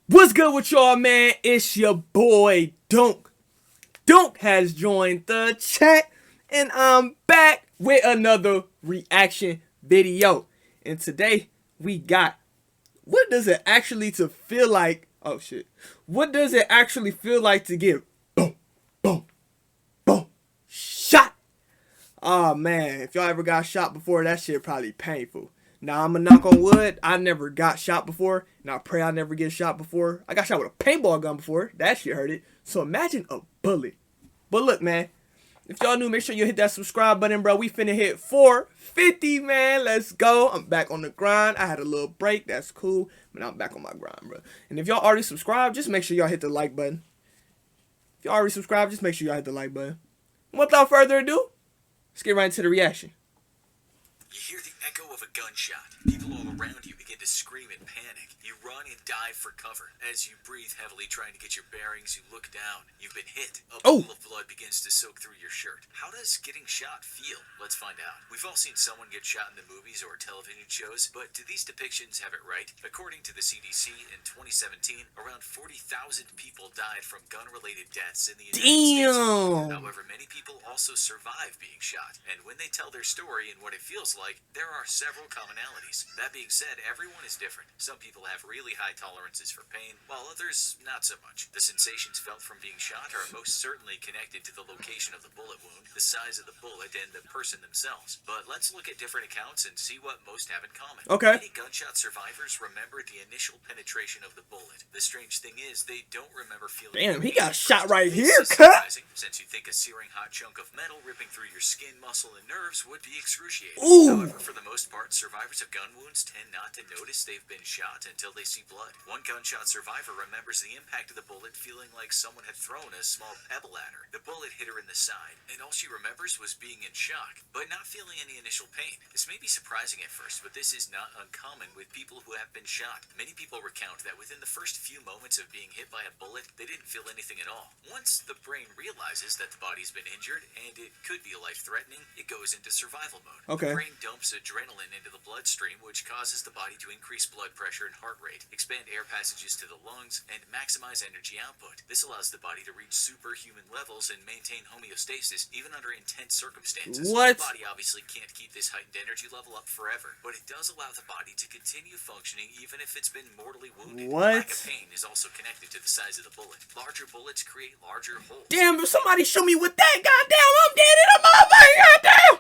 What's good with y'all, man? It's your boy Dunk. Dunk has joined the chat, and I'm back with another reaction video. And today we got what does it actually to feel like? Oh shit! What does it actually feel like to get boom, boom, boom shot? Oh man, if y'all ever got shot before, that shit probably painful. Now I'm gonna knock on wood. I never got shot before, and I pray I never get shot before. I got shot with a paintball gun before. That shit hurt it. So imagine a bullet. But look, man, if y'all new, make sure you hit that subscribe button, bro. We finna hit 450, man. Let's go. I'm back on the grind. I had a little break. That's cool, but I'm back on my grind, bro. And if y'all already subscribed, just make sure y'all hit the like button. If y'all already subscribed, just make sure y'all hit the like button. Without further ado, let's get right into the reaction. You hear the echo of a gunshot. People all around you begin to scream in panic. You run and dive for cover. As you breathe heavily trying to get your bearings, you look down. You've been hit. A pool of blood begins to soak through your shirt. How does getting shot feel? Let's find out. We've all seen someone get shot in the movies or television shows, but do these depictions have it right? According to the CDC, in 2017, around 40,000 people died from gun-related deaths in the United States. However, many people also survive being shot, and when they tell their story and what it feels like, there are several commonalities. That being said, everyone is different. Some people have really high tolerances for pain, while others not so much. The sensations felt from being shot are most certainly connected to the location of the bullet wound, the size of the bullet, and the person themselves. But let's look at different accounts and see what most have in common. Okay. Many gunshot survivors remember the initial penetration of the bullet. The strange thing is, they don't remember feeling. Damn, he got shot right here, cut. Since you think a searing hot chunk of metal ripping through your skin, muscle, and nerves would be excruciating. Ooh. However, for the most part, survivors of gun wounds tend not to notice they've been shot until they see blood. One gunshot survivor remembers the impact of the bullet feeling like someone had thrown a small pebble at her. The bullet hit her in the side, and all she remembers was being in shock, but not feeling any initial pain. This may be surprising at first, but this is not uncommon with people who have been shot. Many people recount that within the first few moments of being hit by a bullet, they didn't feel anything at all. Once the brain realizes that the body's been injured, and it could be life-threatening, it goes into survival mode. Okay. The brain dumps adrenaline into the bloodstream, which causes the body to increase blood pressure and heart rate, expand air passages to the lungs, and maximize energy output. This allows the body to reach superhuman levels and maintain homeostasis even under intense circumstances. What? The body obviously can't keep this heightened energy level up forever, but it does allow the body to continue functioning even if it's been mortally wounded. What? Lack of pain is also connected to the size of the bullet. Larger bullets create larger holes. Damn, if somebody show me with that, goddamn, I'm dead in a motherfucker, goddamn!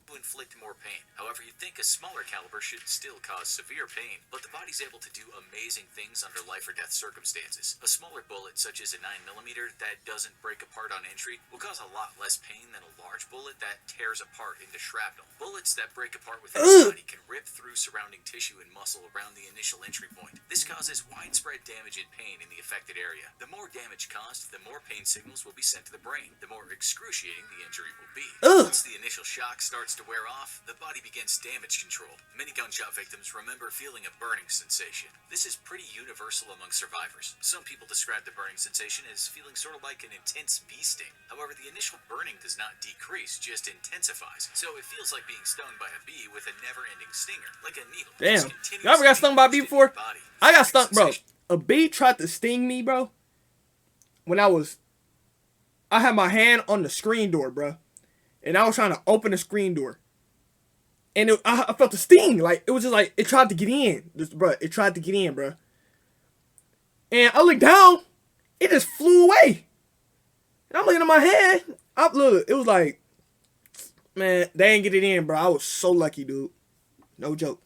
To inflict more pain. However, you'd think a smaller caliber should still cause severe pain, but the body's able to do amazing things under life or death circumstances. A smaller bullet, such as a 9mm that doesn't break apart on entry, will cause a lot less pain than a large bullet that tears apart into shrapnel. Bullets that break apart within the body can rip through surrounding tissue and muscle around the initial entry point. This causes widespread damage and pain in the affected area. The more damage caused, the more pain signals will be sent to the brain, the more excruciating the injury will be. Once the initial shock starts to wear off, the body begins damage control. Many gunshot victims remember feeling a burning sensation. This is pretty universal among survivors. Some people describe the burning sensation as feeling sort of like an intense bee sting. However, the initial burning does not decrease, just intensifies. So it feels like being stung by a bee with a never-ending stinger, like a needle. Damn. You ever got stung by a bee before? I got stung, bro. A bee tried to sting me, bro. When I had my hand on the screen door, bro. And I was trying to open the screen door. And I felt the sting. Like, it was just like, it tried to get in. It tried to get in, bro. And I looked down. It just flew away. And I'm looking at my hand. Look, it was like, man, they ain't get it in, bro. I was so lucky, dude. No joke.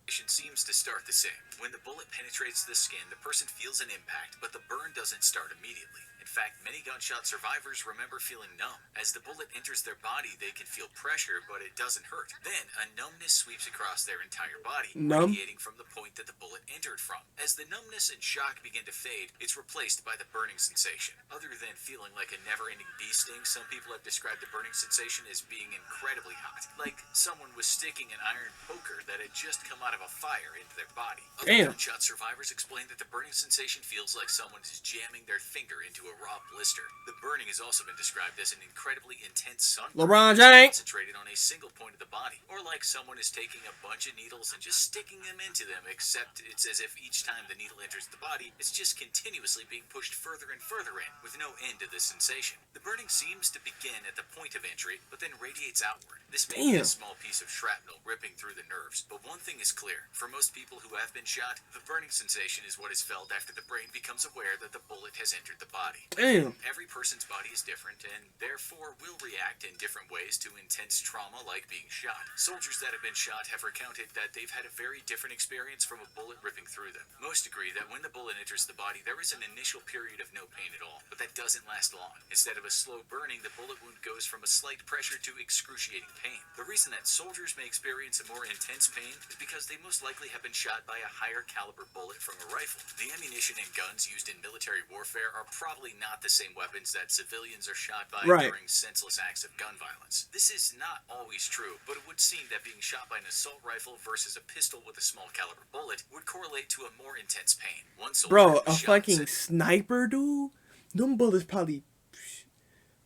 Seems to start the same. When the bullet penetrates the skin, the person feels an impact, but the burn doesn't start immediately. In fact, many gunshot survivors remember feeling numb. As the bullet enters their body, they can feel pressure, but it doesn't hurt. Then, a numbness sweeps across their entire body, radiating from the point that the bullet entered from. As the numbness and shock begin to fade, it's replaced by the burning sensation. Other than feeling like a never-ending bee sting, some people have described the burning sensation as being incredibly hot, like someone was sticking an iron poker that had just come out of a fire into their body. Other Damn. Gunshot survivors explain that the burning sensation feels like someone is jamming their finger into a raw blister. The burning has also been described as an incredibly intense sunburn LeBron James. concentrated on a single point of the body, or like someone is taking a bunch of needles and just sticking them into them, except it's as if each time the needle enters the body, it's just continuously being pushed further and further in, with no end to the sensation. The burning seems to begin at the point of entry, but then radiates outward. This may be a small piece of shrapnel ripping through the nerves, but one thing is clear. For most people who have been shot, the burning sensation is what is felt after the brain becomes aware that the bullet has entered the body. Damn. Every person's body is different, and therefore will react in different ways to intense trauma like being shot. Soldiers that have been shot have recounted that they've had a very different experience from a bullet ripping through them. Most agree that when the bullet enters the body, there is an initial period of no pain at all, but that doesn't last long. Instead of a slow burning, the bullet wound goes from a slight pressure to excruciating pain. The reason that soldiers may experience a more intense pain is because they most likely have been shot by a higher caliber bullet from a rifle. The ammunition and guns used in military warfare are probably not the same weapons that civilians are shot by during senseless acts of gun violence. This is not always true, but it would seem that being shot by an assault rifle versus a pistol with a small caliber bullet would correlate to a more intense pain. One soldier Bro, a fucking sniper, dude? Them bullets probably...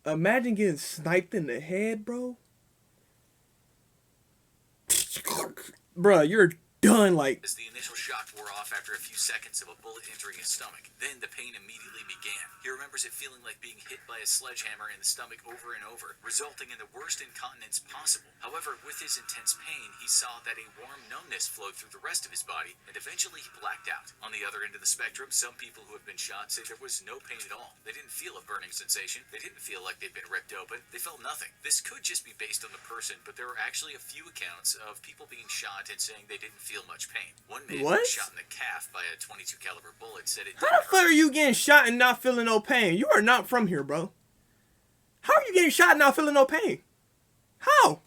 Imagine getting sniped in the head, bro. Bro, you're done, like... As the initial shock wore off after a few seconds of a bullet entering his stomach, then the pain immediately began. He remembers it feeling like being hit by a sledgehammer in the stomach over and over, resulting in the worst incontinence possible. However, with his intense pain, he saw that a warm numbness flowed through the rest of his body, and eventually he blacked out. On the other end of the spectrum, some people who have been shot say there was no pain at all. They didn't feel a burning sensation. They didn't feel like they'd been ripped open. They felt nothing. This could just be based on the person, but there are actually a few accounts of people being shot and saying they didn't feel much pain. One man who was shot in the calf by a .22 caliber bullet said it. How the fuck are you getting shot and not feeling no pain? You are not from here, bro. How are you getting shot and not feeling no pain? How?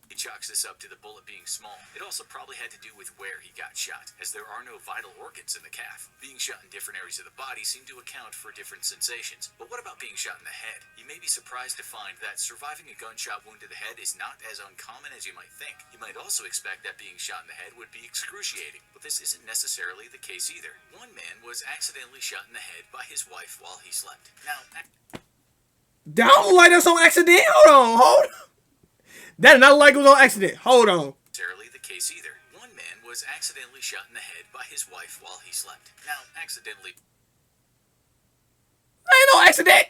He chalks this up to the bullet being small. It also probably had to do with where he got shot, as there are no vital organs in the calf. Being shot in different areas of the body seem to account for different sensations. But what about being shot in the head? You may be surprised to find that surviving a gunshot wound to the head is not as uncommon as you might think. You might also expect that being shot in the head would be excruciating, but this isn't necessarily the case either. One man was accidentally shot in the head by his wife while he slept. Now, that don't look like that's on accident. Hold on. That did not like it was on accident. Hold on. Necessarily the case either. One man was accidentally shot in the head by his wife while he slept. Now, accidentally... Ain't no accident.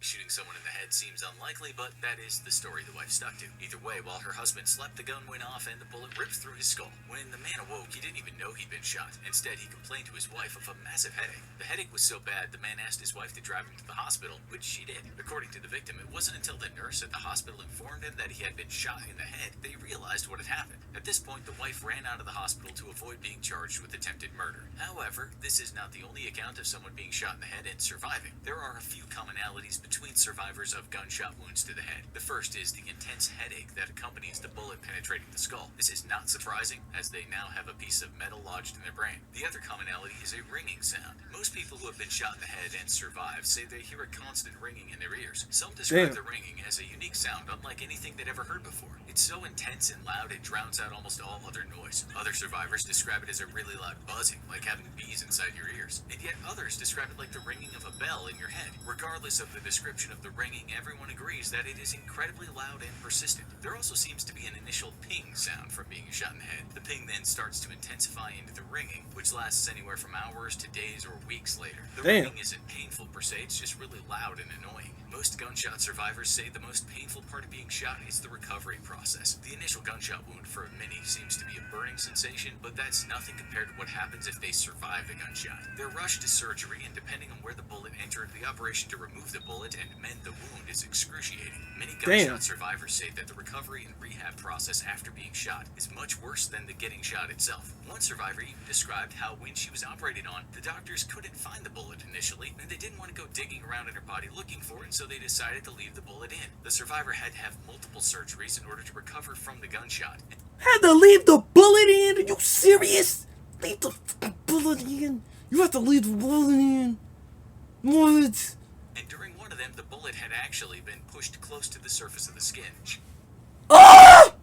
Shooting someone in the head seems unlikely, but that is the story the wife stuck to. Either way, while her husband slept, the gun went off and the bullet ripped through his skull. When the man awoke, he didn't even know he'd been shot. Instead, he complained to his wife of a massive headache. The headache was so bad, the man asked his wife to drive him to the hospital, which she did. According to the victim, it wasn't until the nurse at the hospital informed him that he had been shot in the head that he realized what had happened. At this point, the wife ran out of the hospital to avoid being charged with attempted murder. However, this is not the only account of someone being shot in the head and surviving. There are a few commonalities between survivors of gunshot wounds to the head. The first is the intense headache that accompanies the bullet penetrating the skull. This is not surprising, as they now have a piece of metal lodged in their brain. The other commonality is a ringing sound. Most people who have been shot in the head and survived say they hear a constant ringing in their ears. Some describe the ringing as a unique sound unlike anything they'd ever heard before. It's so intense and loud it drowns out almost all other noise. Other survivors describe it as a really loud buzzing, like having bees inside your ears. And yet others describe it like the ringing of a bell in your head. Regardless of the description of the ringing, everyone agrees that it is incredibly loud and persistent. There also seems to be an initial ping sound from being shot in the head. The ping then starts to intensify into the ringing, which lasts anywhere from hours to days or weeks later. The ringing isn't painful per se, it's just really loud and annoying. Most gunshot survivors say the most painful part of being shot is the recovery process. The initial gunshot wound for many seems to be a burning sensation, but that's nothing compared to what happens if they survive the gunshot. They're rushed to surgery, and depending on where the bullet entered, the operation to remove the bullet and mend the wound is excruciating. Many gunshot survivors say that the recovery and rehab process after being shot is much worse than the getting shot itself. One survivor even described how when she was operated on, the doctors couldn't find the bullet initially, and they didn't want to go digging around in her body looking for it, so they decided to leave the bullet in. The survivor had to have multiple surgeries in order to recover from the gunshot. Had to leave the bullet in? Are you serious? Leave the bullet in? You have to leave the bullet in? What? And during one of them, the bullet had actually been pushed close to the surface of the skin. Ah!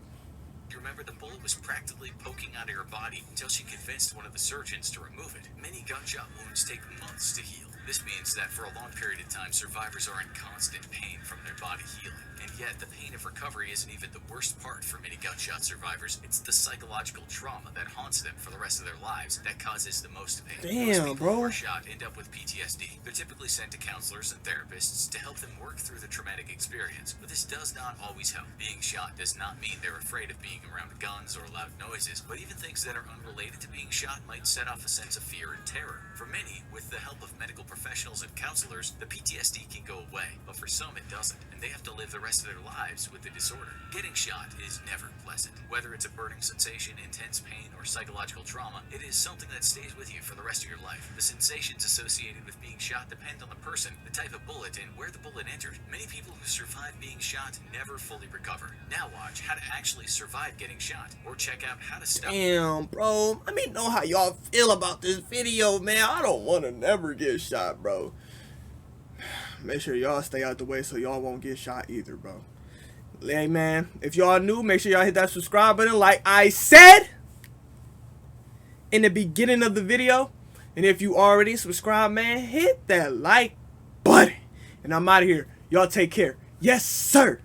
remember the bullet was practically poking out of her body until she convinced one of the surgeons to remove it. Many gunshot wounds take months to heal. This means that for a long period of time, survivors are in constant pain from their body healing. And yet, the pain of recovery isn't even the worst part for many gunshot survivors. It's the psychological trauma that haunts them for the rest of their lives that causes the most pain. Damn, most people bro. who are shot end up with PTSD. They're typically sent to counselors and therapists to help them work through the traumatic experience. But this does not always help. Being shot does not mean they're afraid of being around guns or loud noises, but even things that are unrelated to being shot might set off a sense of fear and terror. For many, with the help of medical professionals and counselors, the PTSD can go away, but for some it doesn't, and they have to live the rest of their lives with the disorder. Getting shot is never pleasant. Whether it's a burning sensation, intense pain, or psychological trauma, it is something that stays with you for the rest of your life. The sensations associated with being shot depend on the person, the type of bullet, and where the bullet entered. Many people who survive being shot never fully recover. Now watch how to actually survive getting shot, or check out how to stop. Damn, bro. Let me know how y'all feel about this video, man. I don't want to never get shot, bro. Make sure y'all stay out the way so y'all won't get shot either, bro. Hey, man, if y'all new, make sure y'all hit that subscribe button like I said in the beginning of the video. And if you already subscribed, man, hit that like button. And I'm out of here. Y'all take care. Yes, sir.